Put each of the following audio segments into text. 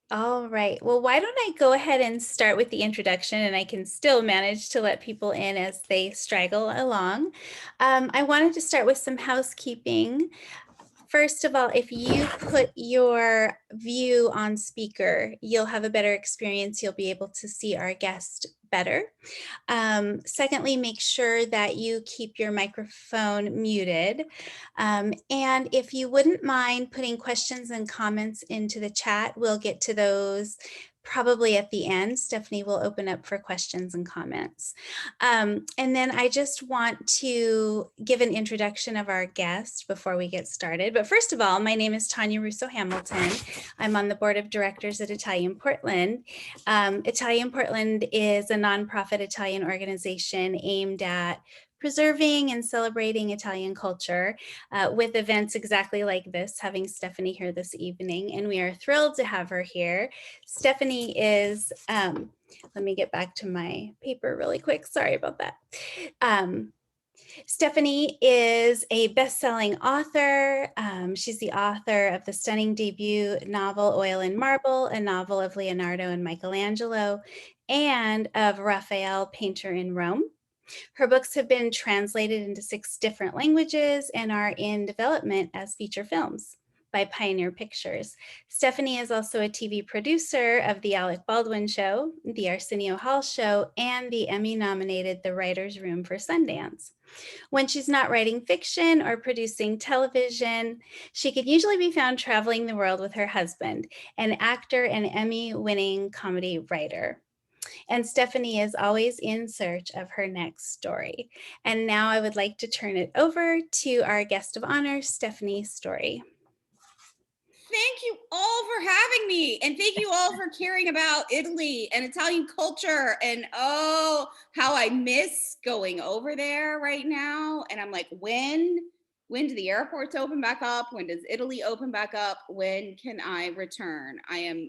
All right. Well, why don't I go ahead and start with the introduction, and I can still manage to let people in as they straggle along. I wanted to start with some housekeeping. First of all, if you put your view on speaker, you'll have a better experience. You'll be able to see our guest better. Secondly, make sure that you keep your microphone muted. And if you wouldn't mind putting questions and comments into the chat, we'll get to those probably at the end. Stephanie will open up for questions and comments. And then I just want to give an introduction of our guest before we get started. But first of all, my name is Tanya Russo Hamilton. I'm on the board of directors at Italian Portland. Italian Portland is a nonprofit Italian organization aimed at preserving and celebrating Italian culture with events exactly like this, having Stephanie here this evening. And we are thrilled to have her here. Stephanie is, let me get back to my paper really quick. Sorry about that. Stephanie is a best-selling author. She's the author of the stunning debut novel, Oil and Marble, a novel of Leonardo and Michelangelo, and of Raphael, Painter in Rome. Her books have been translated into 6 different languages and are in development as feature films by Pioneer Pictures. Stephanie is also a TV producer of The Alec Baldwin Show, the Arsenio Hall Show, and the Emmy-nominated The Writers Room for Sundance. When she's not writing fiction or producing television, she can usually be found traveling the world with her husband, an actor and Emmy-winning comedy writer. And Stephanie is always in search of her next story. And now I would like to turn it over to our guest of honor, Stephanie Storey. Thank you all for having me, and thank you all for caring about Italy and Italian culture, and oh, how I miss going over there right now. And I'm like, when do the airports open back up? When does Italy open back up? When can I return? I am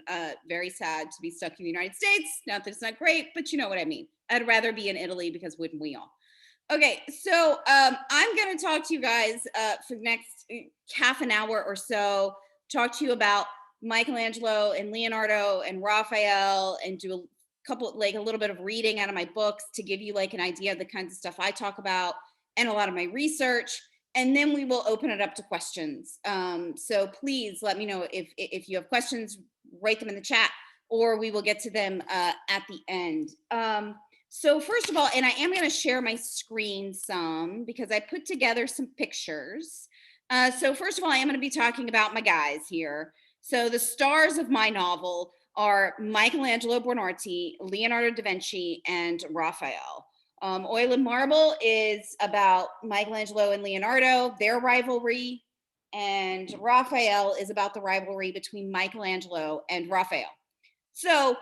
very sad to be stuck in the United States. Not that it's not great, but you know what I mean. I'd rather be in Italy, because wouldn't we all? Okay, so I'm going to talk to you guys for the next half an hour or so, talk to you about Michelangelo and Leonardo and Raphael, and do a little bit of reading out of my books to give you like an idea of the kinds of stuff I talk about and a lot of my research. And then we will open it up to questions. So please let me know if you have questions, write them in the chat, or we will get to them at the end. So first of all, and I am going to share my screen some because I put together some pictures. So first of all, I am going to be talking about my guys here. So the stars of my novel are Michelangelo Buonarroti, Leonardo da Vinci, and Raphael. Oil and Marble is about Michelangelo and Leonardo, their rivalry, and Raphael is about the rivalry between Michelangelo and Raphael. So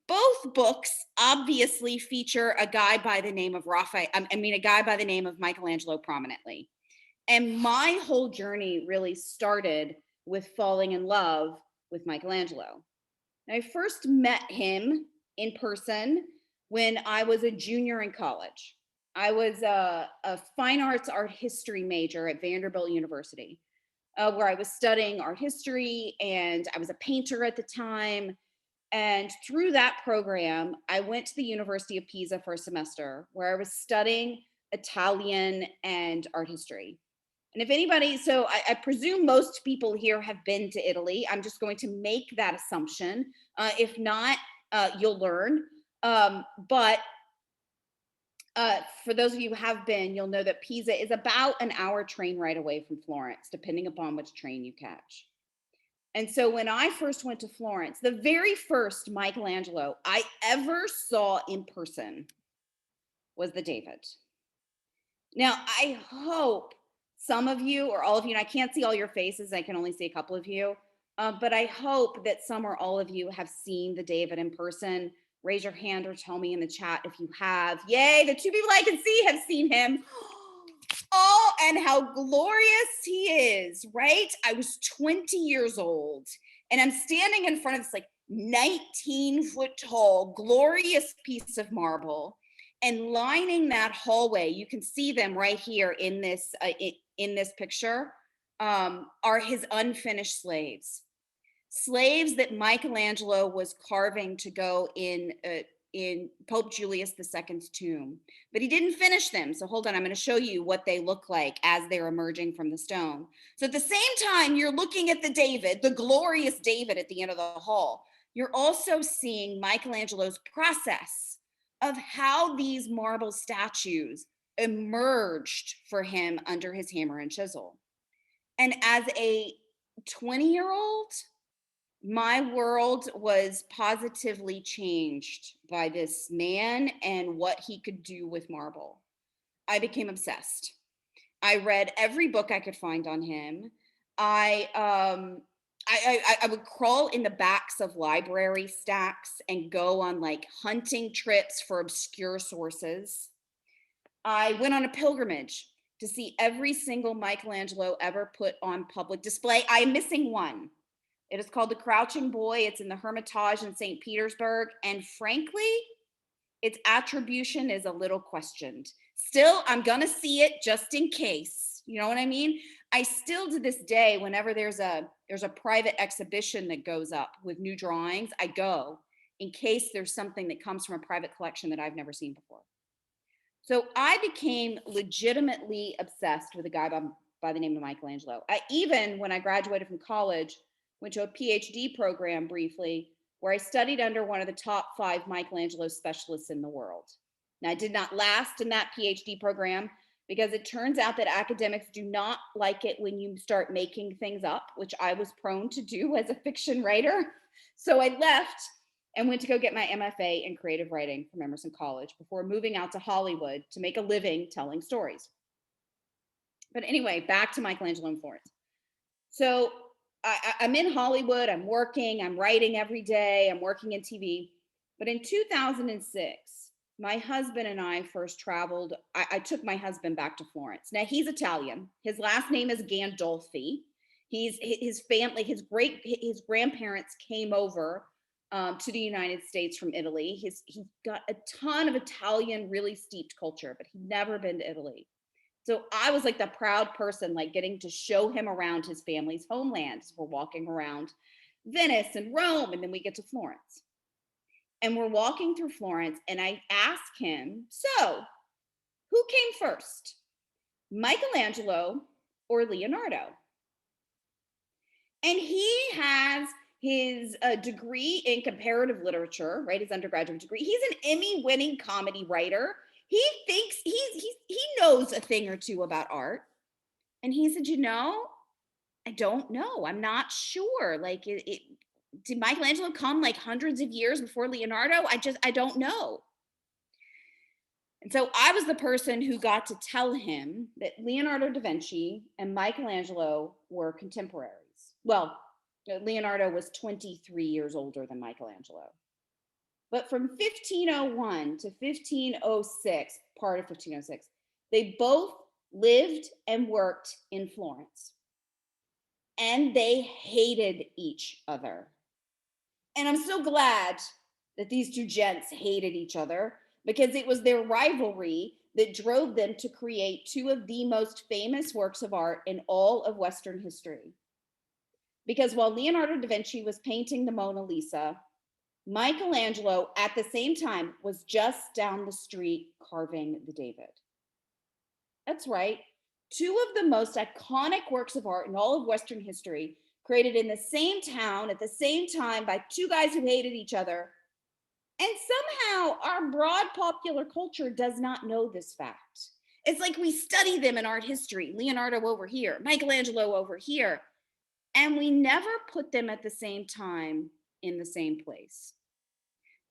both books obviously feature a guy by the name of a guy by the name of Michelangelo prominently. And my whole journey really started with falling in love with Michelangelo. I first met him in person when I was a junior in college. I was a fine arts art history major at Vanderbilt University, where I was studying art history, and I was a painter at the time. And through that program, I went to the University of Pisa for a semester where I was studying Italian and art history. And if anybody, so I presume most people here have been to Italy. I'm just going to make that assumption. If not, you'll learn. But for those of you who have been, you'll know that Pisa is about an hour train ride away from Florence, depending upon which train you catch. And so when I first went to Florence, the very first Michelangelo I ever saw in person was the David. Now, I hope some of you or all of you, and I can't see all your faces, I can only see a couple of you, but I hope that some or all of you have seen the David in person. Raise your hand or tell me in the chat if you have. Yay, the 2 people I can see have seen him. Oh, and how glorious he is, right? I was 20 years old, and I'm standing in front of this like 19-foot tall, glorious piece of marble, and lining that hallway, you can see them right here in this picture, are his unfinished slaves. slaves that Michelangelo was carving to go in Pope Julius II's tomb, but he didn't finish them. So hold on, I'm going to show you what they look like as they're emerging from the stone. So at the same time, you're looking at the glorious David at the end of the hall. You're also seeing Michelangelo's process of how these marble statues emerged for him under his hammer and chisel. And as a 20-year-old, my world was positively changed by this man and what he could do with marble. I became obsessed. I read every book I could find on him. I would crawl in the backs of library stacks and go on like hunting trips for obscure sources. I went on a pilgrimage to see every single Michelangelo ever put on public display. I am missing one. It is called The Crouching Boy. It's in the Hermitage in St. Petersburg. And frankly, its attribution is a little questioned. Still, I'm going to see it just in case. You know what I mean? I still, to this day, whenever there's a private exhibition that goes up with new drawings, I go in case there's something that comes from a private collection that I've never seen before. So I became legitimately obsessed with a guy by the name of Michelangelo. I even, when I graduated from college, went to a PhD program briefly where I studied under one of the top 5 Michelangelo specialists in the world. Now, I did not last in that PhD program because it turns out that academics do not like it when you start making things up, which I was prone to do as a fiction writer. So I left and went to go get my MFA in creative writing from Emerson College before moving out to Hollywood to make a living telling stories. But anyway, back to Michelangelo in Florence. So I'm in Hollywood, I'm working, I'm writing every day, I'm working in TV. But in 2006, my husband and I first traveled. I took my husband back to Florence. Now, he's Italian. His last name is Gandolfi. His family, his grandparents came over to the United States from Italy. He's got a ton of Italian, really steeped culture, but he'd never been to Italy. So I was like the proud person, like getting to show him around his family's homeland. So we're walking around Venice and Rome, and then we get to Florence. And we're walking through Florence, and I ask him, so who came first, Michelangelo or Leonardo? And he has his degree in comparative literature, right? His undergraduate degree. He's an Emmy-winning comedy writer. He thinks he knows a thing or two about art. And he said, I don't know. I'm not sure. Like, did Michelangelo come like hundreds of years before Leonardo? I don't know. And so I was the person who got to tell him that Leonardo da Vinci and Michelangelo were contemporaries. Well, Leonardo was 23 years older than Michelangelo. But from 1501 to 1506, part of 1506, they both lived and worked in Florence. And they hated each other. And I'm so glad that these two gents hated each other, because it was their rivalry that drove them to create 2 of the most famous works of art in all of Western history. Because while Leonardo da Vinci was painting the Mona Lisa, Michelangelo, at the same time, was just down the street carving the David. That's right. 2 of the most iconic works of art in all of Western history, created in the same town at the same time by 2 guys who hated each other. And somehow our broad popular culture does not know this fact. It's like we study them in art history, Leonardo over here, Michelangelo over here, and we never put them at the same time in the same place.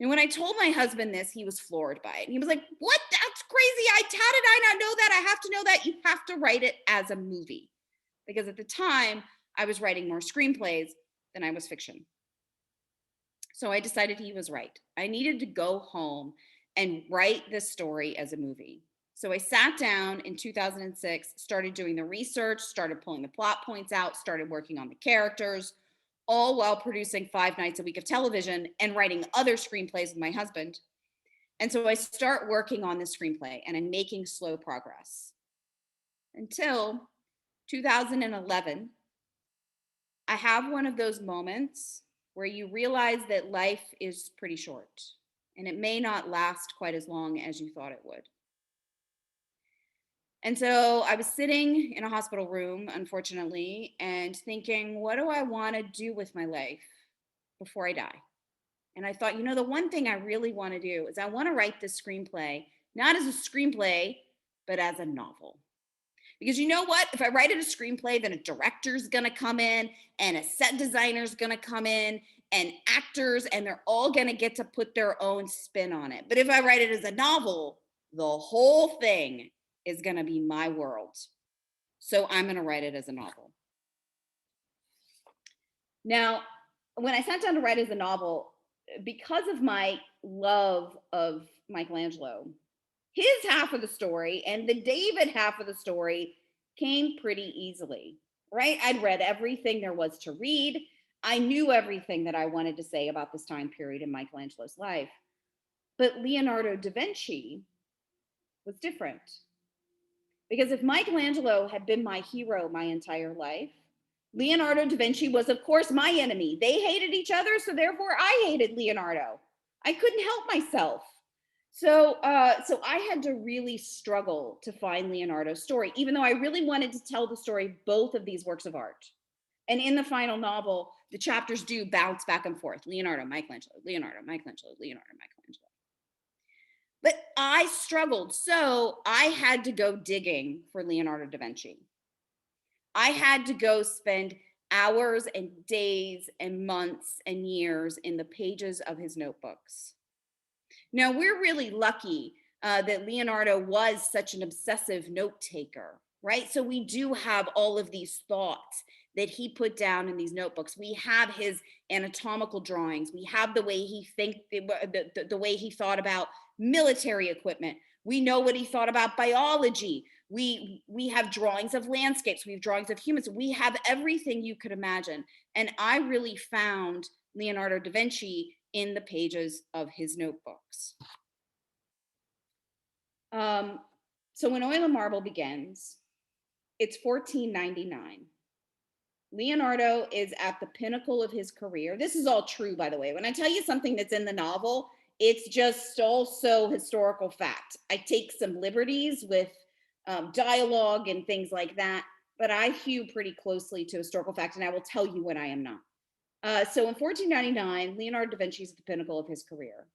And when I told my husband this, he was floored by it. He was like, what? That's crazy. How did I not know that? I have to know that. You have to write it as a movie. Because at the time, I was writing more screenplays than I was fiction. So I decided he was right. I needed to go home and write this story as a movie. So I sat down in 2006, started doing the research, started pulling the plot points out, started working on the characters, all while producing 5 nights a week of television and writing other screenplays with my husband. And so I start working on the screenplay, and I'm making slow progress until 2011, I have one of those moments where you realize that life is pretty short and it may not last quite as long as you thought it would. And so I was sitting in a hospital room, unfortunately, and thinking, what do I want to do with my life before I die? And I thought, the one thing I really want to do is I want to write this screenplay, not as a screenplay, but as a novel. Because you know what? If I write it a screenplay, then a director's going to come in and a set designer's going to come in and actors, and they're all going to get to put their own spin on it. But if I write it as a novel, the whole thing is going to be my world. So I'm going to write it as a novel. Now, when I sat down to write as a novel, because of my love of Michelangelo, his half of the story and the David half of the story came pretty easily, right? I'd read everything there was to read. I knew everything that I wanted to say about this time period in Michelangelo's life. But Leonardo da Vinci was different. Because if Michelangelo had been my hero my entire life, Leonardo da Vinci was, of course, my enemy. They hated each other, so therefore I hated Leonardo. I couldn't help myself. So I had to really struggle to find Leonardo's story, even though I really wanted to tell the story of both of these works of art. And in the final novel, the chapters do bounce back and forth. Leonardo, Michelangelo, Leonardo, Michelangelo, Leonardo, Michelangelo. But I struggled, so I had to go digging for Leonardo da Vinci. I had to go spend hours and days and months and years in the pages of his notebooks. Now, we're really lucky that Leonardo was such an obsessive note taker, right? So we do have all of these thoughts that he put down in these notebooks. We have his anatomical drawings. We have the way he the way he thought about military equipment. We know what he thought about biology. We have drawings of landscapes. We have drawings of humans. We have everything you could imagine. And I really found Leonardo da Vinci in the pages of his notebooks. So when Oil and Marble begins, it's 1499. Leonardo is at the pinnacle of his career. This is all true, by the way. When I tell you something that's in the novel, it's just also historical fact. I take some liberties with dialogue and things like that, but I hew pretty closely to historical fact, and I will tell you when I am not. So in 1499, Leonardo da Vinci is at the pinnacle of his career.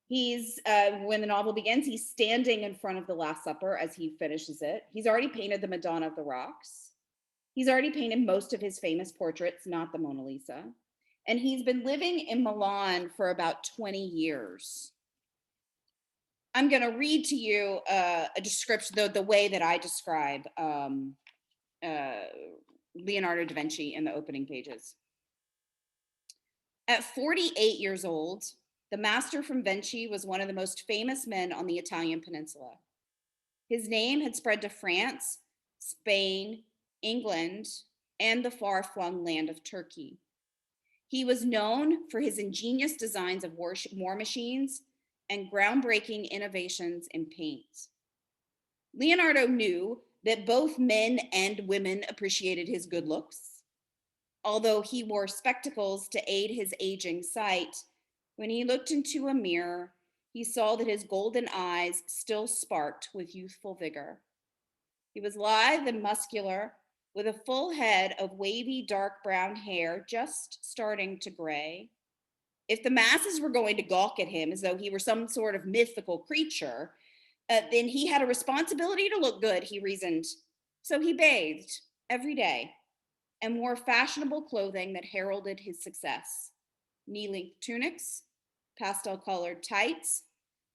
He's, when the novel begins, he's standing in front of the Last Supper as he finishes it. He's already painted the Madonna of the Rocks. He's already painted most of his famous portraits, not the Mona Lisa. And he's been living in Milan for about 20 years. I'm going to read to you a description, the way that I describe Leonardo da Vinci in the opening pages. At 48 years old, the master from Vinci was one of the most famous men on the Italian peninsula. His name had spread to France, Spain, England, and the far-flung land of Turkey. He was known for his ingenious designs of war machines and groundbreaking innovations in paint. Leonardo knew that both men and women appreciated his good looks. Although he wore spectacles to aid his aging sight, when he looked into a mirror, he saw that his golden eyes still sparked with youthful vigor. He was lithe and muscular, with a full head of wavy dark brown hair just starting to gray. If the masses were going to gawk at him as though he were some sort of mythical creature, then he had a responsibility to look good, he reasoned. So he bathed every day and wore fashionable clothing that heralded his success: knee-length tunics, pastel-colored tights,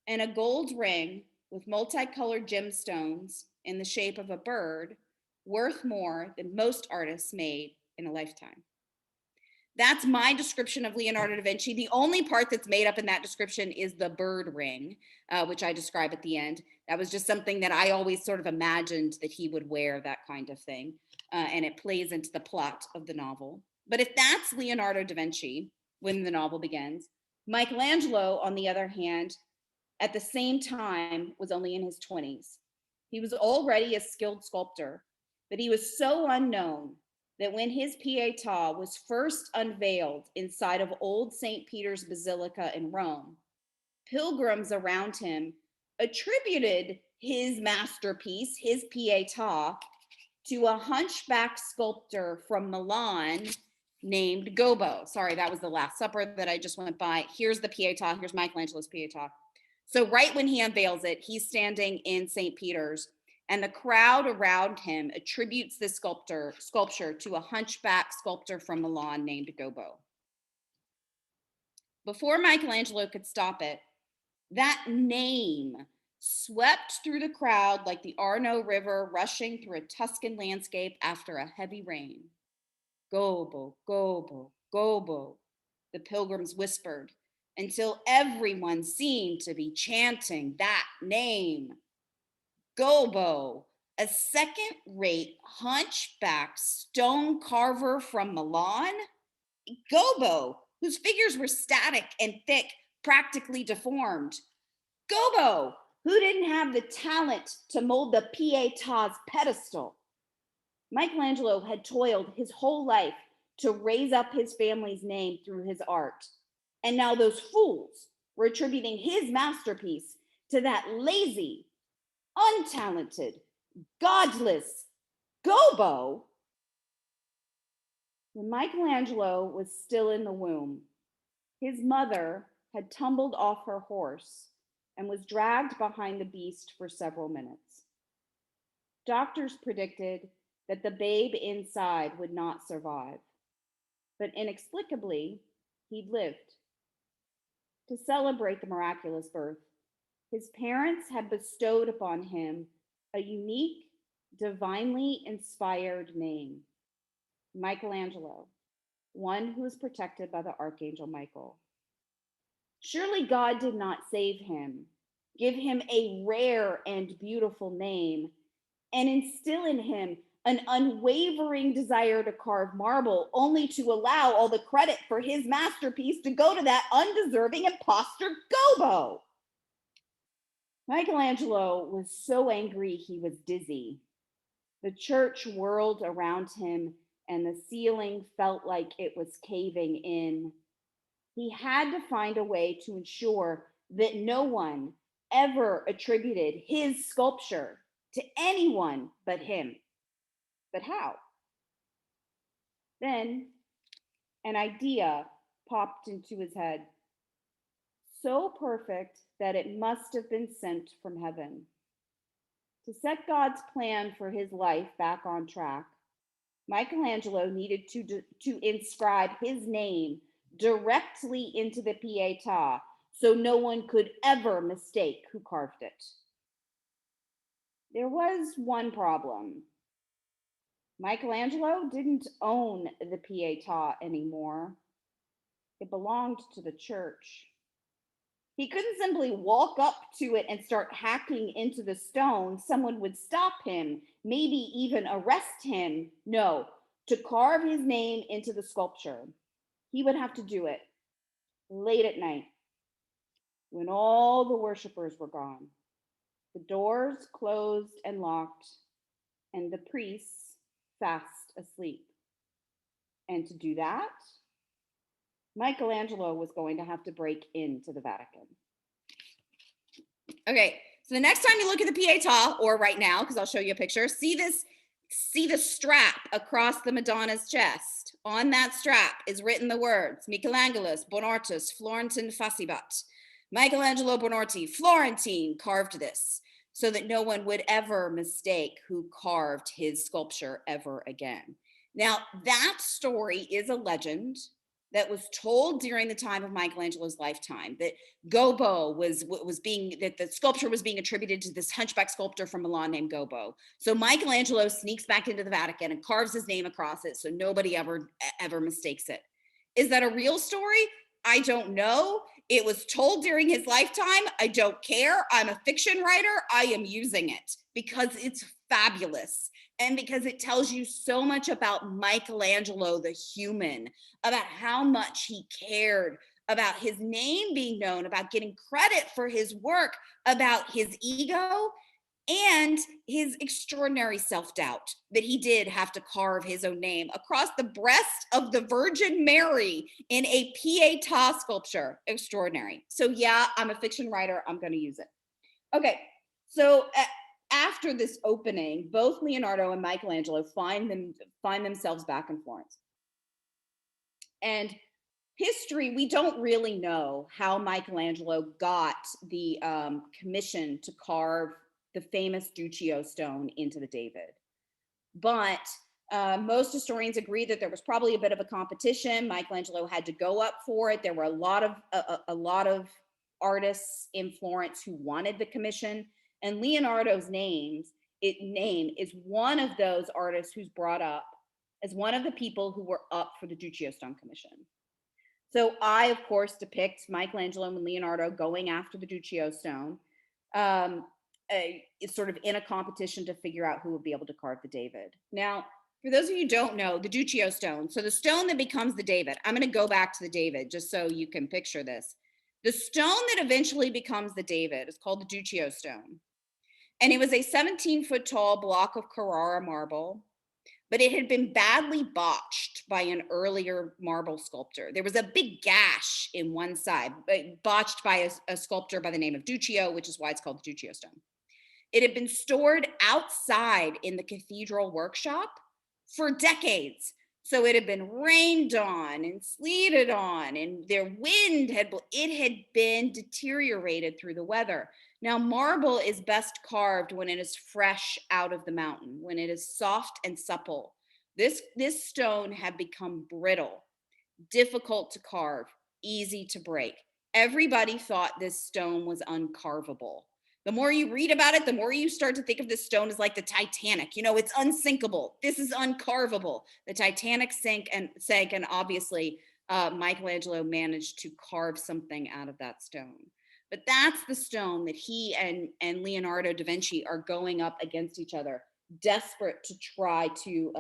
and a gold ring with multicolored gemstones in the shape of a bird, worth more than most artists made in a lifetime. That's my description of Leonardo da Vinci. The only part that's made up in that description is the bird ring, which I describe at the end. That was just something that I always sort of imagined that he would wear, that kind of thing. And it plays into the plot of the novel. But if that's Leonardo da Vinci when the novel begins, Michelangelo, on the other hand, at the same time was only in his 20s. He was already a skilled sculptor, but he was so unknown that when his Pietà was first unveiled inside of old St. Peter's Basilica in Rome, pilgrims around him attributed his masterpiece, his Pietà, to a hunchback sculptor from Milan named Gobbo. Sorry, that was the Last Supper that I just went by. Here's the Pietà. Here's Michelangelo's Pietà. So right when he unveils it, he's standing in St. Peter's, and the crowd around him attributes this sculpture to a hunchback sculptor from Milan named Gobbo. Before Michelangelo could stop it, that name swept through the crowd like the Arno River rushing through a Tuscan landscape after a heavy rain. Gobbo, Gobbo, Gobbo, the pilgrims whispered, until everyone seemed to be chanting that name. Gobbo, a second-rate hunchback stone carver from Milan? Gobbo, whose figures were static and thick, practically deformed. Gobbo, who didn't have the talent to mold the Pietà's pedestal. Michelangelo had toiled his whole life to raise up his family's name through his art. And now those fools were attributing his masterpiece to that lazy, untalented, godless Gobbo. When Michelangelo was still in the womb, his mother had tumbled off her horse and was dragged behind the beast for several minutes. Doctors predicted that the babe inside would not survive, but inexplicably, he'd lived. To celebrate the miraculous birth, his parents had bestowed upon him a unique, divinely inspired name, Michelangelo, one who was protected by the Archangel Michael. Surely God did not save him, give him a rare and beautiful name, and instill in him an unwavering desire to carve marble, only to allow all the credit for his masterpiece to go to that undeserving imposter Gobbo. Michelangelo was so angry he was dizzy. The church whirled around him, and the ceiling felt like it was caving in. He had to find a way to ensure that no one ever attributed his sculpture to anyone but him. But how? Then an idea popped into his head, so perfect that it must have been sent from heaven. To set God's plan for his life back on track, Michelangelo needed to inscribe his name directly into the Pietà so no one could ever mistake who carved it. There was one problem. Michelangelo didn't own the Pietà anymore. It belonged to the church. He couldn't simply walk up to it and start hacking into the stone. Someone would stop him, maybe even arrest him. No, to carve his name into the sculpture, he would have to do it late at night when all the worshipers were gone, the doors closed and locked, and the priests fast asleep. And to do that, Michelangelo was going to have to break into the Vatican. Okay, so the next time you look at the Pietà, or right now, because I'll show you a picture, see the strap across the Madonna's chest. On that strap is written the words, Michelangelos Bonortis Florentine Facibat. Michelangelo Bonorti, Florentine, carved this so that no one would ever mistake who carved his sculpture ever again. Now, that story is a legend that was told during the time of Michelangelo's lifetime, that Gobbo that the sculpture was being attributed to this hunchback sculptor from Milan named Gobbo. So Michelangelo sneaks back into the Vatican and carves his name across it so nobody ever mistakes it. Is that a real story? I don't know. It was told during his lifetime. I don't care. I'm a fiction writer. I am using it because it's fabulous. And because it tells you so much about Michelangelo, the human, about how much he cared about his name being known, about getting credit for his work, about his ego. and his extraordinary self-doubt that he did have to carve his own name across the breast of the Virgin Mary in a Pietà sculpture. Extraordinary. So yeah, I'm a fiction writer. I'm going to use it. Okay, so after this opening, both Leonardo and Michelangelo find themselves back in Florence. And history, we don't really know how Michelangelo got the commission to carve the famous Duccio stone into the David. But most historians agree that there was probably a bit of a competition. Michelangelo had to go up for it. There were a lot of artists in Florence who wanted the commission, and Leonardo's name is one of those artists who's brought up as one of the people who were up for the Duccio stone commission. So I, of course, depict Michelangelo and Leonardo going after the Duccio stone. It's sort of in a competition to figure out who would be able to carve the David. Now, for those of you who don't know, the Duccio stone, so the stone that becomes the David, I'm going to go back to the David just so you can picture this. The stone that eventually becomes the David is called the Duccio stone. And it was a 17-foot tall block of Carrara marble, but it had been badly botched by an earlier marble sculptor. There was a big gash in one side, botched by a sculptor by the name of Duccio, which is why it's called the Duccio stone. It had been stored outside in the cathedral workshop for decades. So it had been rained on and sleeted on, and their wind had been deteriorated through the weather. Now, marble is best carved when it is fresh out of the mountain, when it is soft and supple. This stone had become brittle, difficult to carve, easy to break. Everybody thought this stone was uncarvable. The more you read about it, the more you start to think of this stone as like the Titanic. You know, it's unsinkable. This is uncarvable. The Titanic sank, and obviously Michelangelo managed to carve something out of that stone. But that's the stone that he and Leonardo da Vinci are going up against each other, desperate to try to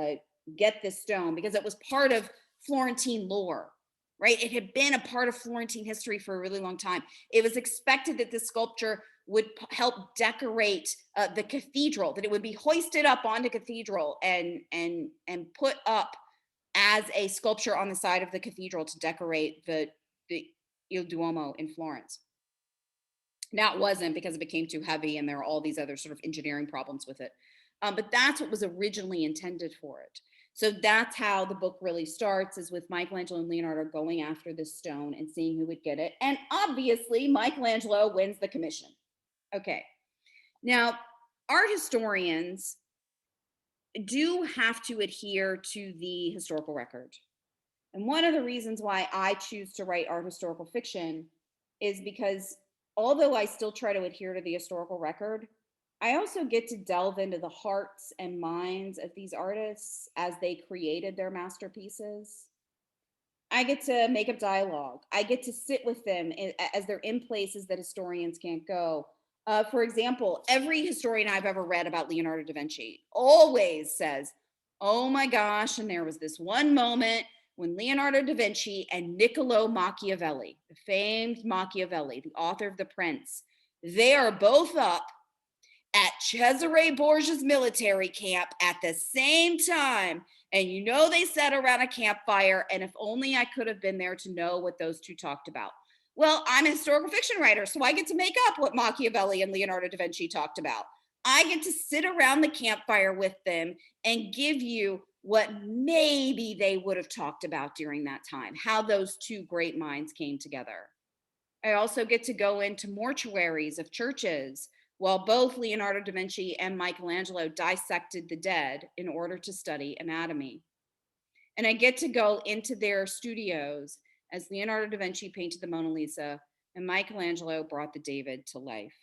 get this stone because it was part of Florentine lore, right? It had been a part of Florentine history for a really long time. It was expected that this sculpture would help decorate the cathedral, that it would be hoisted up onto cathedral and put up as a sculpture on the side of the cathedral to decorate the Il Duomo in Florence. Now it wasn't because it became too heavy and there are all these other sort of engineering problems with it. But that's what was originally intended for it. So that's how the book really starts, is with Michelangelo and Leonardo going after this stone and seeing who would get it. And obviously Michelangelo wins the commission. Okay. Now, art historians do have to adhere to the historical record. And one of the reasons why I choose to write art historical fiction is because although I still try to adhere to the historical record, I also get to delve into the hearts and minds of these artists as they created their masterpieces. I get to make up dialogue. I get to sit with them as they're in places that historians can't go. For example, every historian I've ever read about Leonardo da Vinci always says, oh my gosh, and there was this one moment when Leonardo da Vinci and Niccolo Machiavelli, the famed Machiavelli, the author of The Prince, they are both up at Cesare Borgia's military camp at the same time. And you know, they sat around a campfire, and if only I could have been there to know what those two talked about. Well, I'm a historical fiction writer, so I get to make up what Machiavelli and Leonardo da Vinci talked about. I get to sit around the campfire with them and give you what maybe they would have talked about during that time, how those two great minds came together. I also get to go into mortuaries of churches while both Leonardo da Vinci and Michelangelo dissected the dead in order to study anatomy. And I get to go into their studios as Leonardo da Vinci painted the Mona Lisa and Michelangelo brought the David to life.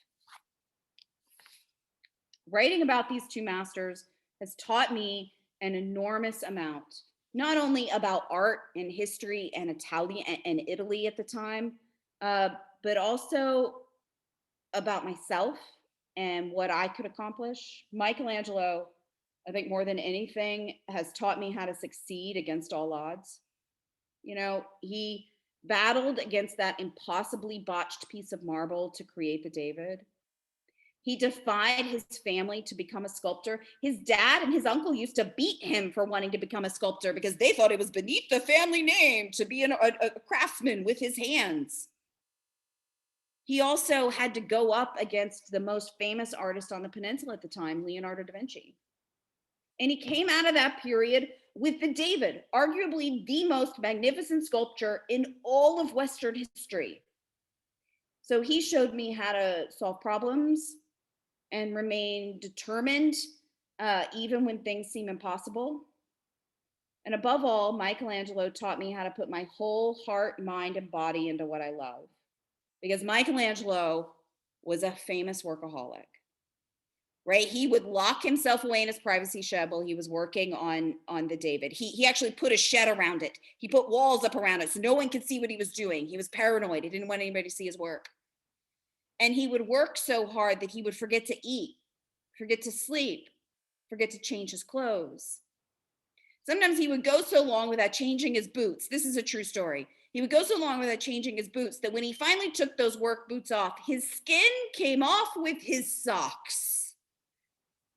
Writing about these two masters has taught me an enormous amount, not only about art and history and Italy at the time, but also about myself and what I could accomplish. Michelangelo, I think more than anything, has taught me how to succeed against all odds. You know, he battled against that impossibly botched piece of marble to create the David. He defied his family to become a sculptor. His dad and his uncle used to beat him for wanting to become a sculptor because they thought it was beneath the family name to be a craftsman with his hands. He also had to go up against the most famous artist on the peninsula at the time, Leonardo da Vinci. And he came out of that period with the David, arguably the most magnificent sculpture in all of Western history. So he showed me how to solve problems and remain determined, even when things seem impossible. And above all, Michelangelo taught me how to put my whole heart, mind, and body into what I love. Because Michelangelo was a famous workaholic, right? He would lock himself away in his privacy shed while he was working on the David. He actually put a shed around it. He put walls up around it so no one could see what he was doing. He was paranoid. He didn't want anybody to see his work. And he would work so hard that he would forget to eat, forget to sleep, forget to change his clothes. Sometimes he would go so long without changing his boots. This is a true story. He would go so long without changing his boots that when he finally took those work boots off, his skin came off with his socks.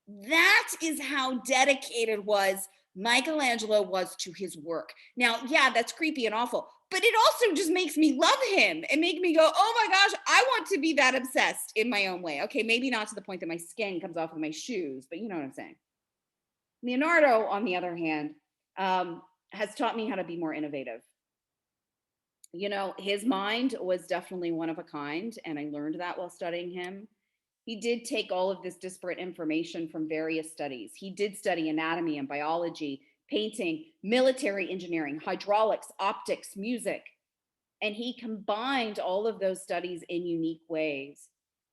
That is how dedicated Michelangelo was to his work. Now, yeah, that's creepy and awful, but it also just makes me love him and make me go, oh my gosh, I want to be that obsessed in my own way. Okay, maybe not to the point that my skin comes off of my shoes, but you know what I'm saying. Leonardo, on the other hand, has taught me how to be more innovative. You know, his mind was definitely one of a kind, and I learned that while studying him. He did take all of this disparate information from various studies. He did study anatomy and biology, painting, military engineering, hydraulics, optics, music, and he combined all of those studies in unique ways.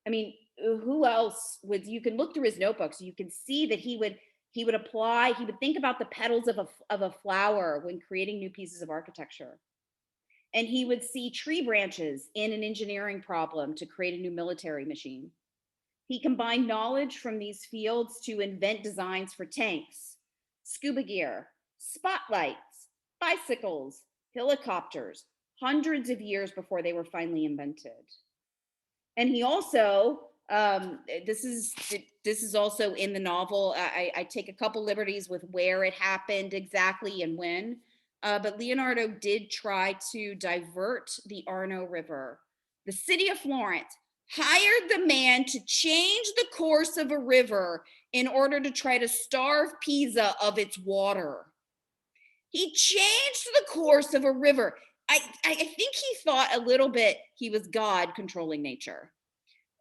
I mean, who else would, you can look through his notebooks, you can see that he would think about the petals of a flower when creating new pieces of architecture. And he would see tree branches in an engineering problem to create a new military machine. He combined knowledge from these fields to invent designs for tanks, scuba gear, spotlights, bicycles, helicopters, hundreds of years before they were finally invented. And he also, this is also in the novel. I take a couple liberties with where it happened exactly and when, but Leonardo did try to divert the Arno River. The city of Florence hired the man to change the course of a river in order to try to starve Pisa of its water. He changed the course of a river. I think he thought a little bit he was God controlling nature.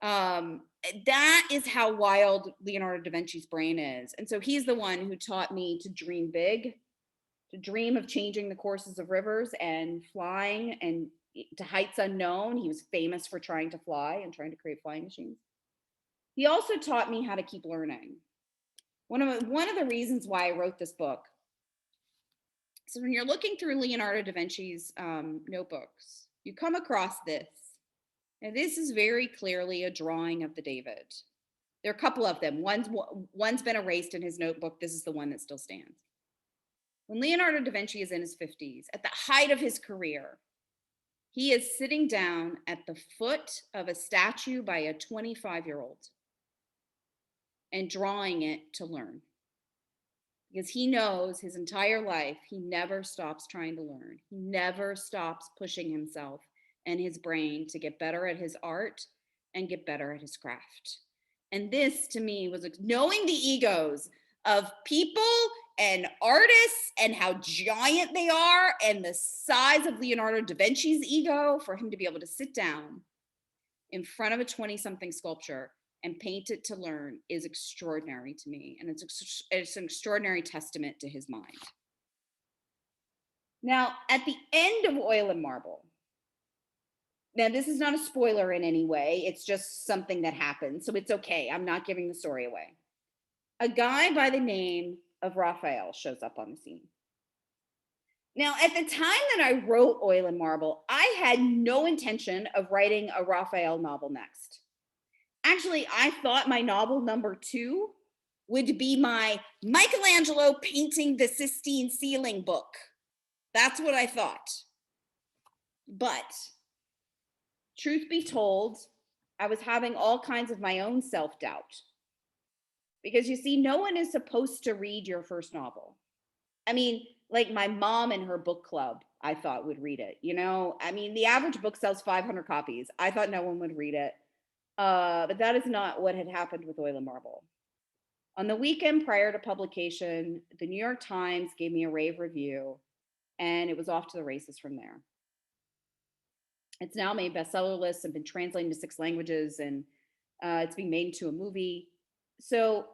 That is how wild Leonardo da Vinci's brain is. And so he's the one who taught me to dream big, to dream of changing the courses of rivers and flying and to heights unknown. He was famous for trying to fly and trying to create flying machines. He also taught me how to keep learning. One of the reasons why I wrote this book. So when you're looking through Leonardo da Vinci's notebooks, you come across this. And this is very clearly a drawing of the David. There are a couple of them. One's been erased in his notebook. This is the one that still stands. When Leonardo da Vinci is in his 50s, at the height of his career, he is sitting down at the foot of a statue by a 25-year-old and drawing it to learn. Because he knows his entire life, he never stops trying to learn. He never stops pushing himself and his brain to get better at his art and get better at his craft. And this, to me, was knowing the egos of people and artists and how giant they are and the size of Leonardo da Vinci's ego, for him to be able to sit down in front of a 20-something sculpture and paint it to learn is extraordinary to me. And it's an extraordinary testament to his mind. Now, at the end of Oil and Marble, now this is not a spoiler in any way, it's just something that happened, so it's okay, I'm not giving the story away. A guy by the name of Raphael shows up on the scene. Now, at the time that I wrote Oil and Marble, I had no intention of writing a Raphael novel next. Actually, I thought my novel number 2 would be my Michelangelo painting the Sistine ceiling book. That's what I thought. But truth be told, I was having all kinds of my own self-doubt. Because you see, no one is supposed to read your first novel. I mean, like my mom and her book club, I thought would read it. I mean, the average book sells 500 copies. I thought no one would read it. But that is not what had happened with Oil and Marble. On the weekend prior to publication, the New York Times gave me a rave review, and it was off to the races from there. It's now made bestseller lists and been translated into 6 languages, and it's being made into a movie. So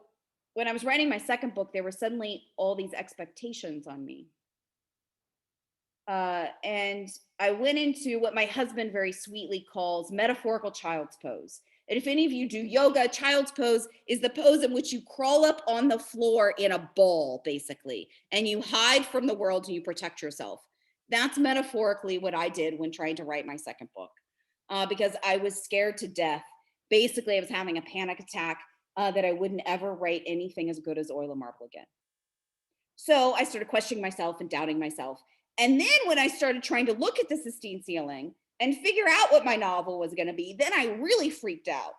when I was writing my second book, there were suddenly all these expectations on me. And I went into what my husband very sweetly calls metaphorical child's pose. And if any of you do yoga, child's pose is the pose in which you crawl up on the floor in a ball, basically, and you hide from the world and you protect yourself. That's metaphorically what I did when trying to write my second book, because I was scared to death. Basically, I was having a panic attack that I wouldn't ever write anything as good as Oil and Marble again. So I started questioning myself and doubting myself. And then when I started trying to look at the Sistine ceiling and figure out what my novel was going to be, then I really freaked out.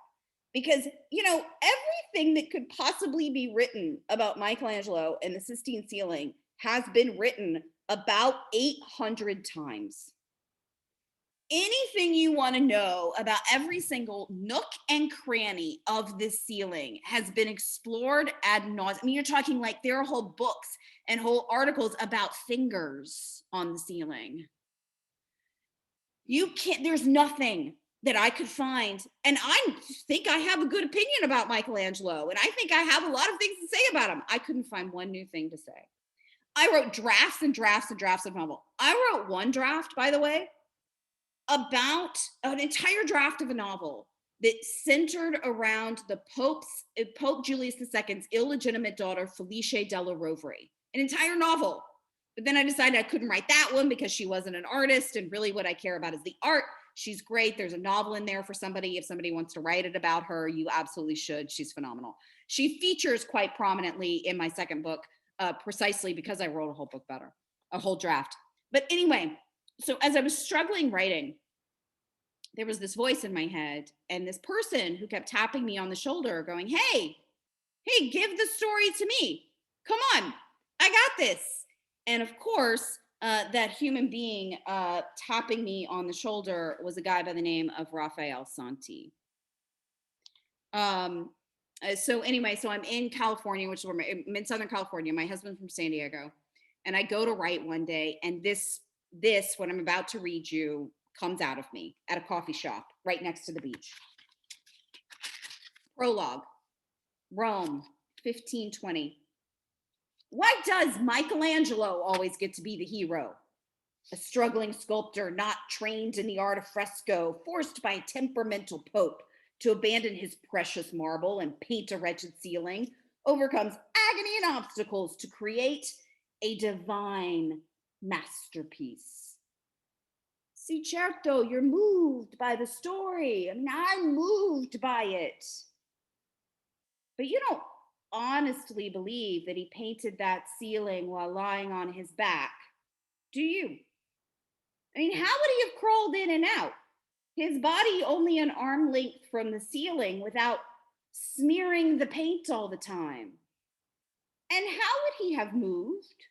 Because, everything that could possibly be written about Michelangelo and the Sistine ceiling has been written about 800 times. Anything you want to know about every single nook and cranny of this ceiling has been explored ad nauseum. I mean, you're talking like there are whole books and whole articles about fingers on the ceiling. There's nothing that I could find. And I think I have a good opinion about Michelangelo. And I think I have a lot of things to say about him. I couldn't find one new thing to say. I wrote drafts and drafts and drafts of novel. I wrote one draft, by the way, about an entire draft of a novel that centered around the Pope Julius II's illegitimate daughter, Felice della Rovere, an entire novel. But then I decided I couldn't write that one because she wasn't an artist, and really what I care about is the art. She's great. There's a novel in there for somebody. If somebody wants to write it about her, you absolutely should. She's phenomenal. She features quite prominently in my second book, precisely because I wrote a whole book about her, a whole draft. But anyway, so as I was struggling writing, there was this voice in my head and this person who kept tapping me on the shoulder going, hey, give the story to me. Come on, I got this. And of course, that human being tapping me on the shoulder was a guy by the name of Raphael Santi. So I'm in California, which is where I'm in Southern California. My husband's from San Diego. And I go to write one day, and this, what I'm about to read you, comes out of me at a coffee shop right next to the beach. Prologue, Rome, 1520. Why does Michelangelo always get to be the hero? A struggling sculptor not trained in the art of fresco, forced by a temperamental pope to abandon his precious marble and paint a wretched ceiling, overcomes agony and obstacles to create a divine masterpiece. Si certo, you're moved by the story. I mean, I'm moved by it. But you don't honestly believe that he painted that ceiling while lying on his back, do you? I mean, how would he have crawled in and out? His body only an arm length from the ceiling without smearing the paint all the time. And how would he have moved?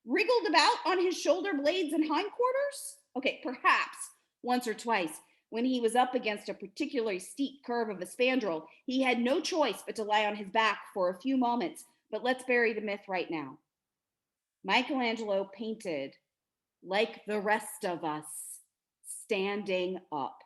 Wriggled about on his shoulder blades and hindquarters? Okay, perhaps once or twice when he was up against a particularly steep curve of a spandrel, he had no choice but to lie on his back for a few moments. But let's bury the myth right now. Michelangelo painted like the rest of us, standing up.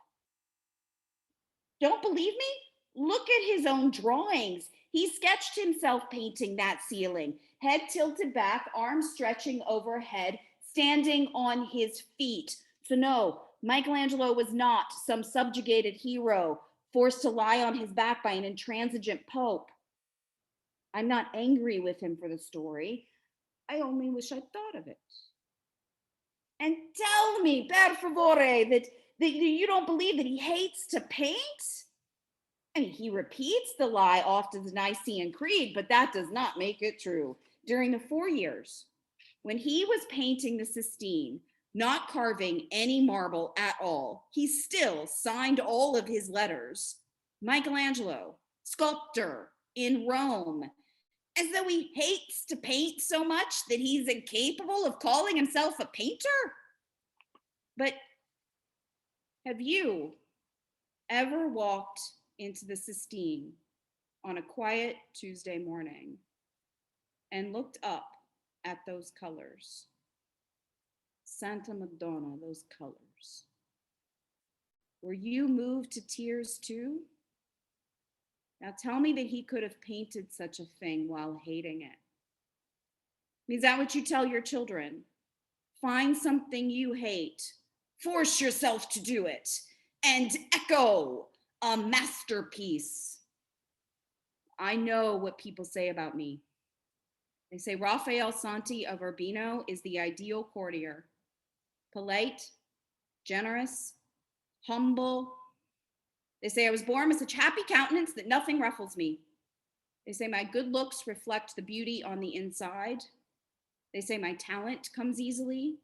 Don't believe me? Look at his own drawings. He sketched himself painting that ceiling, head tilted back, arms stretching overhead, standing on his feet. So no, Michelangelo was not some subjugated hero forced to lie on his back by an intransigent pope. I'm not angry with him for the story. I only wish I'd thought of it. And tell me, per favore, that you don't believe that he hates to paint? I mean, he repeats the lie off to the Nicene Creed, but that does not make it true. During the 4 years when he was painting the Sistine, not carving any marble at all. He still signed all of his letters. Michelangelo, sculptor in Rome, as though he hates to paint so much that he's incapable of calling himself a painter. But have you ever walked into the Sistine on a quiet Tuesday morning and looked up at those colors? Santa Madonna, those colors. Were you moved to tears too? Now tell me that he could have painted such a thing while hating it. Is that what you tell your children? Find something you hate, force yourself to do it, and echo a masterpiece. I know what people say about me. They say Raphael Santi of Urbino is the ideal courtier. Polite, generous, humble. They say I was born with such happy countenance that nothing ruffles me. They say my good looks reflect the beauty on the inside. They say my talent comes easily.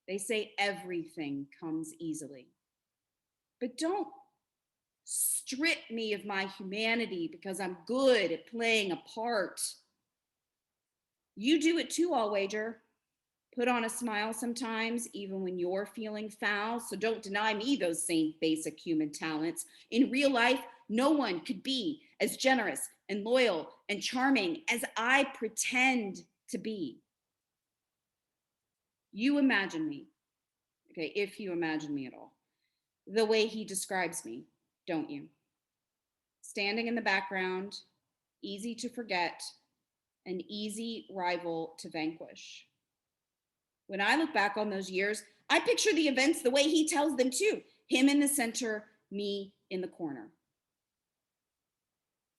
They say everything comes easily. But don't strip me of my humanity because I'm good at playing a part. You do it too, I'll wager. Put on a smile sometimes, even when you're feeling foul. So don't deny me those same basic human talents. In real life, no one could be as generous and loyal and charming as I pretend to be. You imagine me, okay, if you imagine me at all, the way he describes me, don't you? Standing in the background, easy to forget, an easy rival to vanquish. When I look back on those years, I picture the events the way he tells them too. Him in the center, me in the corner.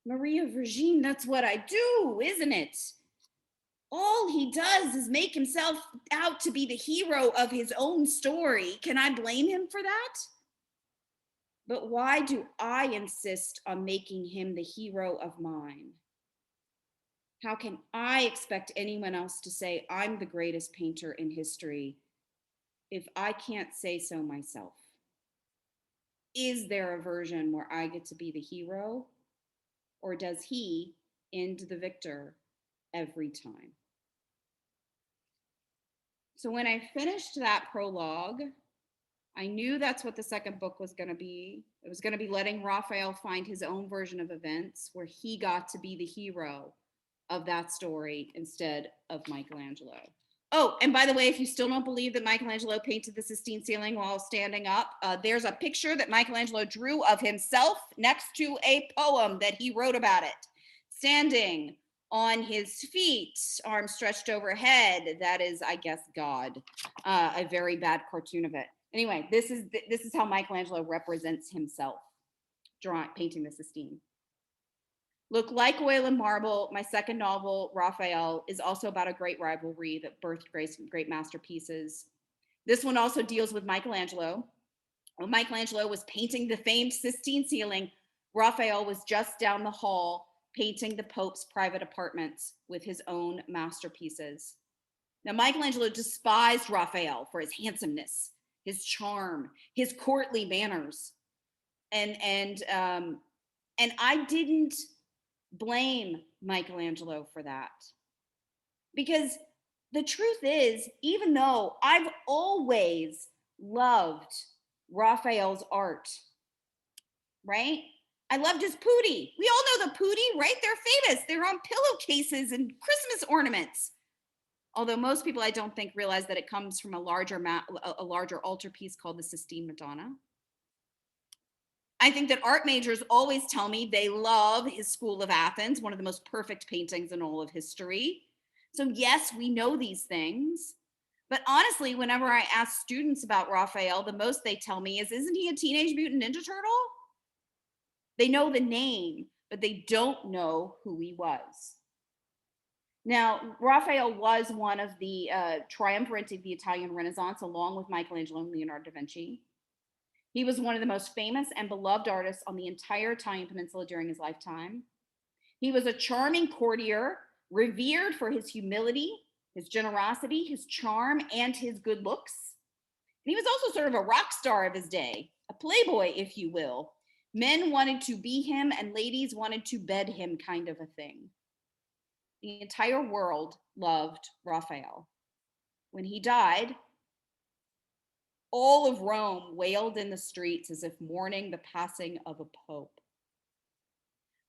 Maria Virginie, that's what I do, isn't it? All he does is make himself out to be the hero of his own story. Can I blame him for that? But why do I insist on making him the hero of mine? How can I expect anyone else to say I'm the greatest painter in history if I can't say so myself? Is there a version where I get to be the hero, or does he end the victor every time? So when I finished that prologue, I knew that's what the second book was going to be. It was going to be letting Raphael find his own version of events where he got to be the hero of that story instead of Michelangelo. Oh, and by the way, if you still don't believe that Michelangelo painted the Sistine ceiling while standing up, there's a picture that Michelangelo drew of himself next to a poem that he wrote about it. Standing on his feet, arms stretched overhead. That is, I guess, God. A very bad cartoon of it. Anyway, this is how Michelangelo represents himself, painting the Sistine. Look, like Oil and Marble, my second novel, Raphael, is also about a great rivalry that birthed great masterpieces. This one also deals with Michelangelo. When Michelangelo was painting the famed Sistine ceiling, Raphael was just down the hall painting the Pope's private apartments with his own masterpieces. Now, Michelangelo despised Raphael for his handsomeness, his charm, his courtly manners. And I didn't blame Michelangelo for that. Because the truth is, even though I've always loved Raphael's art, right? I loved his putti. We all know the putti, right? They're famous. They're on pillowcases and Christmas ornaments. Although most people, I don't think, realize that it comes from a larger altarpiece called the Sistine Madonna. I think that art majors always tell me they love his School of Athens, one of the most perfect paintings in all of history. So yes, we know these things. But honestly, whenever I ask students about Raphael, the most they tell me is, isn't he a Teenage Mutant Ninja Turtle? They know the name, but they don't know who he was. Now, Raphael was one of the triumvirate of the Italian Renaissance, along with Michelangelo and Leonardo da Vinci. He was one of the most famous and beloved artists on the entire Italian peninsula during his lifetime. He was a charming courtier, revered for his humility, his generosity, his charm, and his good looks. he was also sort of a rock star of his day, a playboy, if you will. Men wanted to be him and ladies wanted to bed him, kind of a thing. The entire world loved Raphael. When he died, all of Rome wailed in the streets as if mourning the passing of a pope.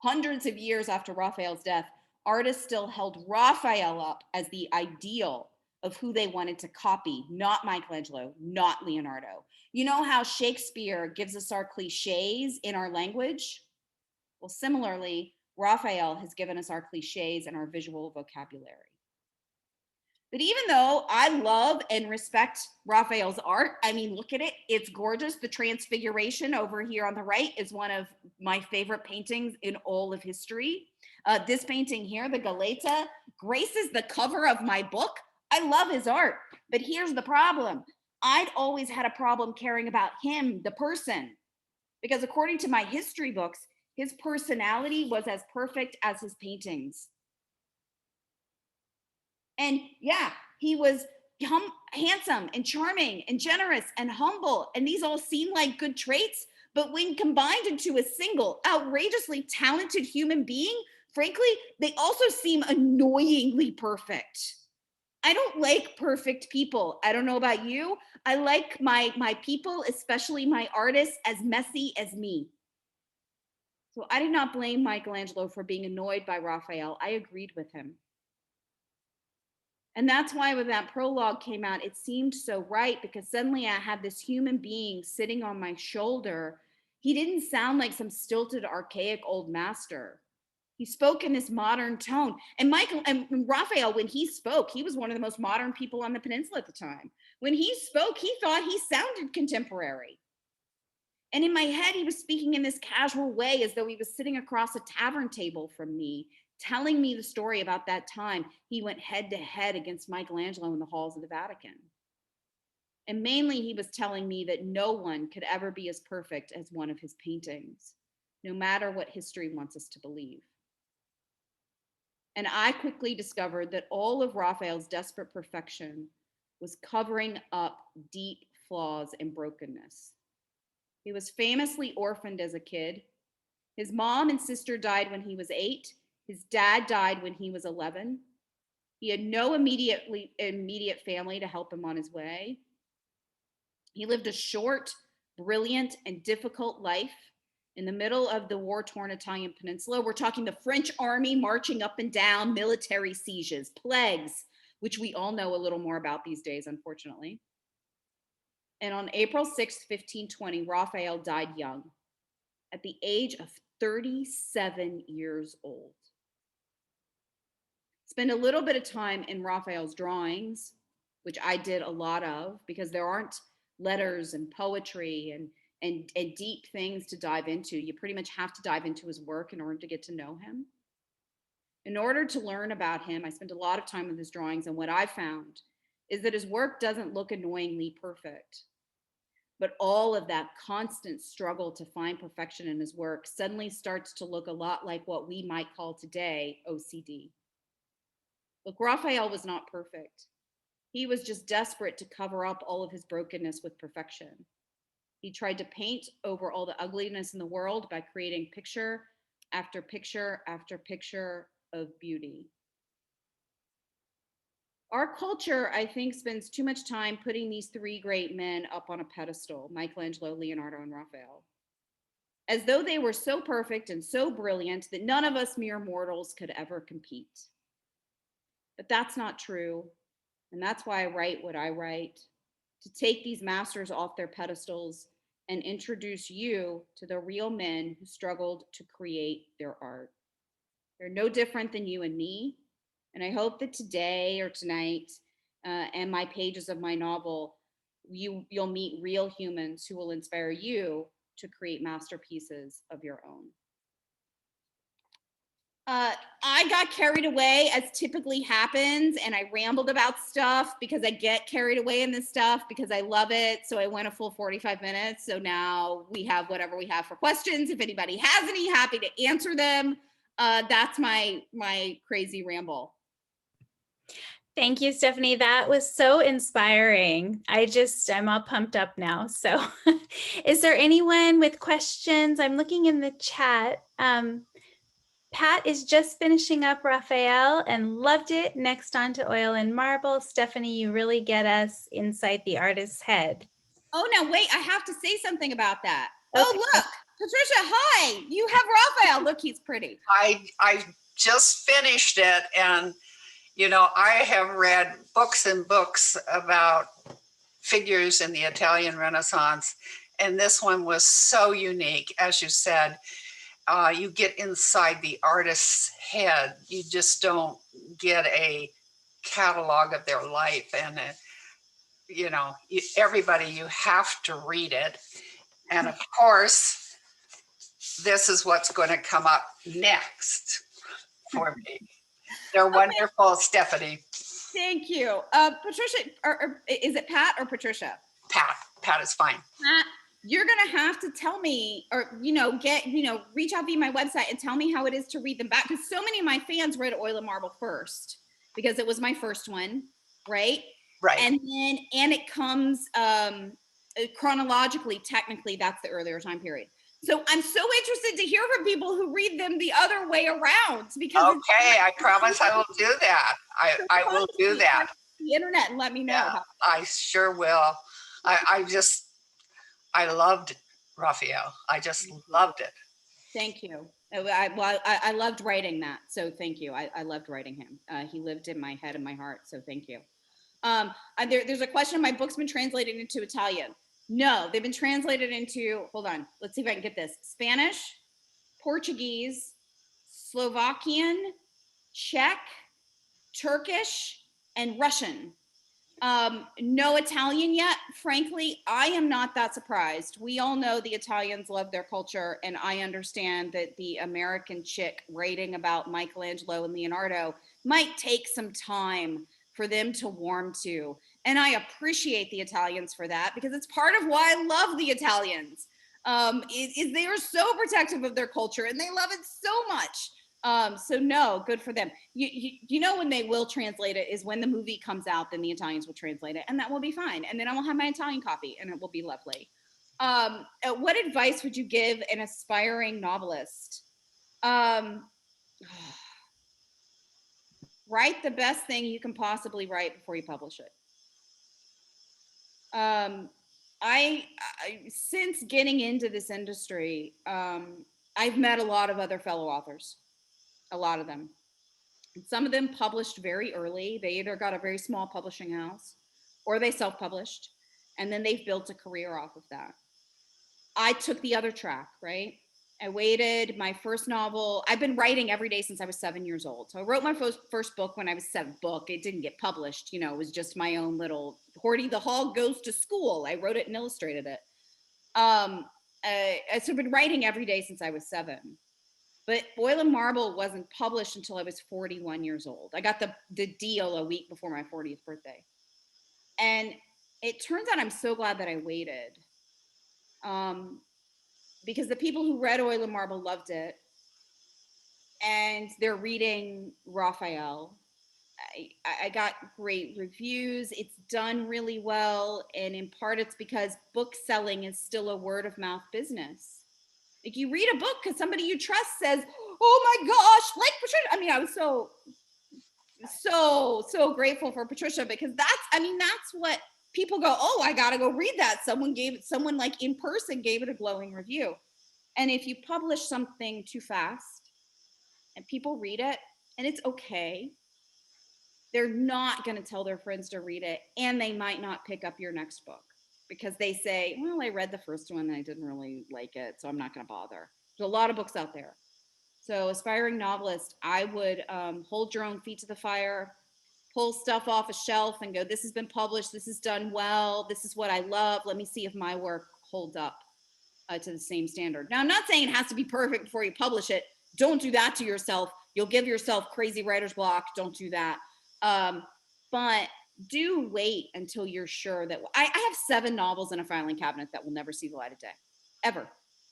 Hundreds of years after Raphael's death, artists still held Raphael up as the ideal of who they wanted to copy, not Michelangelo, not Leonardo. You know how Shakespeare gives us our cliches in our language? Well, similarly, Raphael has given us our cliches and our visual vocabulary. But even though I love and respect Raphael's art, I mean, look at it. It's gorgeous. The Transfiguration over here on the right is one of my favorite paintings in all of history. This painting here, the Galata, graces the cover of my book. I love his art, but here's the problem. I'd always had a problem caring about him, the person, because according to my history books, his personality was as perfect as his paintings. And yeah, he was handsome and charming and generous and humble. And these all seem like good traits, but when combined into a single outrageously talented human being, frankly, they also seem annoyingly perfect. I don't like perfect people. I don't know about you. I like my people, especially my artists, as messy as me. So I did not blame Michelangelo for being annoyed by Raphael. I agreed with him. And that's why when that prologue came out, it seemed so right, because suddenly I had this human being sitting on my shoulder. He didn't sound like some stilted, archaic old master. He spoke in this modern tone. And Raphael, when he spoke, he was one of the most modern people on the peninsula at the time. When he spoke, he thought he sounded contemporary. And in my head, he was speaking in this casual way, as though he was sitting across a tavern table from me, telling me the story about that time he went head to head against Michelangelo in the halls of the Vatican. And mainly, he was telling me that no one could ever be as perfect as one of his paintings, no matter what history wants us to believe. And I quickly discovered that all of Raphael's desperate perfection was covering up deep flaws and brokenness. He was famously orphaned as a kid. His mom and sister died when he was 8. His dad died when he was 11. He had no immediate family to help him on his way. He lived a short, brilliant, and difficult life in the middle of the war-torn Italian peninsula. We're talking the French army marching up and down, military sieges, plagues, which we all know a little more about these days, unfortunately. And on April 6th, 1520, Raphael died young at the age of 37 years old. Spend a little bit of time in Raphael's drawings, which I did a lot of, because there aren't letters and poetry and deep things to dive into. You pretty much have to dive into his work in order to get to know him. In order to learn about him, I spent a lot of time with his drawings, and what I found is that his work doesn't look annoyingly perfect. But all of that constant struggle to find perfection in his work suddenly starts to look a lot like what we might call today OCD. Look, Raphael was not perfect. He was just desperate to cover up all of his brokenness with perfection. He tried to paint over all the ugliness in the world by creating picture after picture after picture of beauty. Our culture, I think, spends too much time putting these three great men up on a pedestal, Michelangelo, Leonardo, and Raphael, as though they were so perfect and so brilliant that none of us mere mortals could ever compete. But that's not true, and that's why I write what I write, to take these masters off their pedestals and introduce you to the real men who struggled to create their art. They're no different than you and me. And I hope that today or tonight and my pages of my novel, you'll meet real humans who will inspire you to create masterpieces of your own. I got carried away, as typically happens, and I rambled about stuff because I get carried away in this stuff because I love it. So I went a full 45 minutes. So now we have whatever we have for questions. If anybody has any, happy to answer them. That's my crazy ramble. Thank you, Stephanie. That was so inspiring. I'm all pumped up now. So is there anyone with questions? I'm looking in the chat. Pat is just finishing up Raphael and loved it. Next on to Oil and Marble. Stephanie, you really get us inside the artist's head. Oh, no, wait, I have to say something about that. Okay. Oh, look, Patricia, hi, you have Raphael. Look, he's pretty. I just finished it, and you know, I have read books and books about figures in the Italian Renaissance, and this one was so unique. As you said, you get inside the artist's head. You just don't get a catalog of their life, and you know, everybody, you have to read it. And of course, this is what's going to come up next for me. They're wonderful, Stephanie. Thank you. Patricia, or is it Pat or Patricia? Pat is fine. Pat, you're gonna have to tell me, or reach out via my website and tell me how it is to read them back, because so many of my fans read Oil and Marble first because it was my first one, right? Right. And it comes chronologically, technically, that's the earlier time period. So I'm so interested to hear from people who read them the other way around, because okay, I promise I will do that. I will do that. The internet and let me know. Yeah, I sure will. I loved Raphael. I just loved it. Thank you. I loved writing that, so thank you. I loved writing him. He lived in my head and my heart, so thank you. There's a question: my book's been translated into Italian. No, they've been translated into, hold on, let's see if I can get this. Spanish, Portuguese, Slovakian, Czech, Turkish, and Russian. No Italian yet. Frankly, I am not that surprised. We all know the Italians love their culture, and I understand that the American chick writing about Michelangelo and Leonardo might take some time for them to warm to. And I appreciate the Italians for that, because it's part of why I love the Italians. Is they are so protective of their culture and they love it so much. So no, good for them. You know, when they will translate it is when the movie comes out, then the Italians will translate it, and that will be fine. And then I will have my Italian copy and it will be lovely. What advice would you give an aspiring novelist? Write the best thing you can possibly write before you publish it. Since getting into this industry, I've met a lot of other fellow authors, a lot of them. And some of them published very early. They either got a very small publishing house or they self-published, and then they've built a career off of that. I took the other track, right? I waited. My first novel, I've been writing every day since I was 7 years old. So I wrote my first book when I was 7. It didn't get published. You know, it was just my own little Horty the Hog Goes to School. I wrote it and illustrated it. So I've been writing every day since I was 7. But Oil and Marble wasn't published until I was 41 years old. I got the deal a week before my 40th birthday. And it turns out I'm so glad that I waited. Because the people who read Oil and Marble loved it, and they're reading Raphael. I got great reviews. It's done really well, and in part it's because book selling is still a word of mouth business. Like, you read a book because somebody you trust says, "Oh my gosh," like Patricia. I mean, I was so grateful for Patricia, because that's what people go, "Oh, I gotta go read that." Someone like in person gave it a glowing review. And if you publish something too fast and people read it and it's okay, they're not going to tell their friends to read it, and they might not pick up your next book because they say, "Well, I read the first one and I didn't really like it, so I'm not going to bother." There's a lot of books out there. So aspiring novelist, I would hold your own feet to the fire, pull stuff off a shelf and go, "This has been published, this is done well, this is what I love, let me see if my work holds up to the same standard." Now, I'm not saying it has to be perfect before you publish it. Don't do that to yourself. You'll give yourself crazy writer's block. Don't do that. But do wait until you're sure that I have 7 novels in a filing cabinet that will never see the light of day, ever.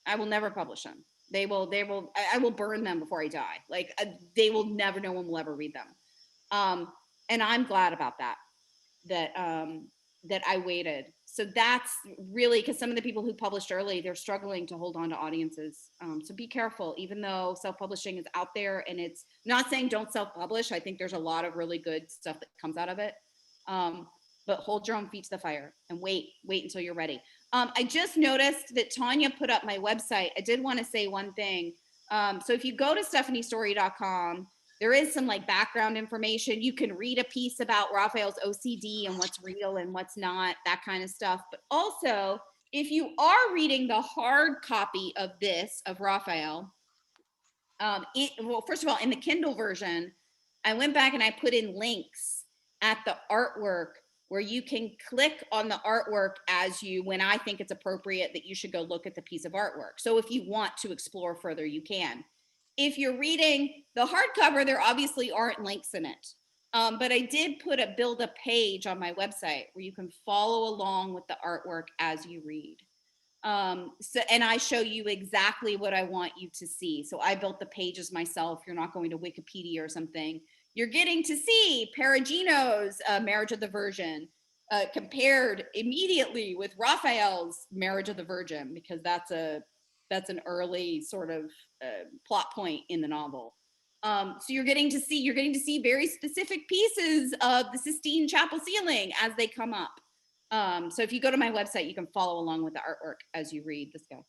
I will never publish them. I will burn them before I die. Like, they will never, no one will ever read them. And I'm glad about that, that I waited. So that's really, because some of the people who published early, they're struggling to hold on to audiences. So be careful, even though self-publishing is out there, and it's not saying don't self-publish. I think there's a lot of really good stuff that comes out of it. But hold your own feet to the fire and wait until you're ready. I just noticed that Tanya put up my website. I did want to say one thing. So if you go to stephaniestorey.com, there is some like background information. You can read a piece about Raphael's OCD and what's real and what's not, that kind of stuff. But also, if you are reading the hard copy of this, of Raphael, well, first of all, in the Kindle version, I went back and I put in links at the artwork where you can click on the artwork when I think it's appropriate that you should go look at the piece of artwork. So if you want to explore further, you can. If you're reading the hardcover, there obviously aren't links in it. But I did build a page on my website where you can follow along with the artwork as you read. And I show you exactly what I want you to see. So I built the pages myself. You're not going to Wikipedia or something. You're getting to see Perugino's Marriage of the Virgin compared immediately with Raphael's Marriage of the Virgin, because that's an early sort of plot point in the novel. So you're getting to see very specific pieces of the Sistine Chapel ceiling as they come up. So if you go to my website, you can follow along with the artwork as you read. This guy.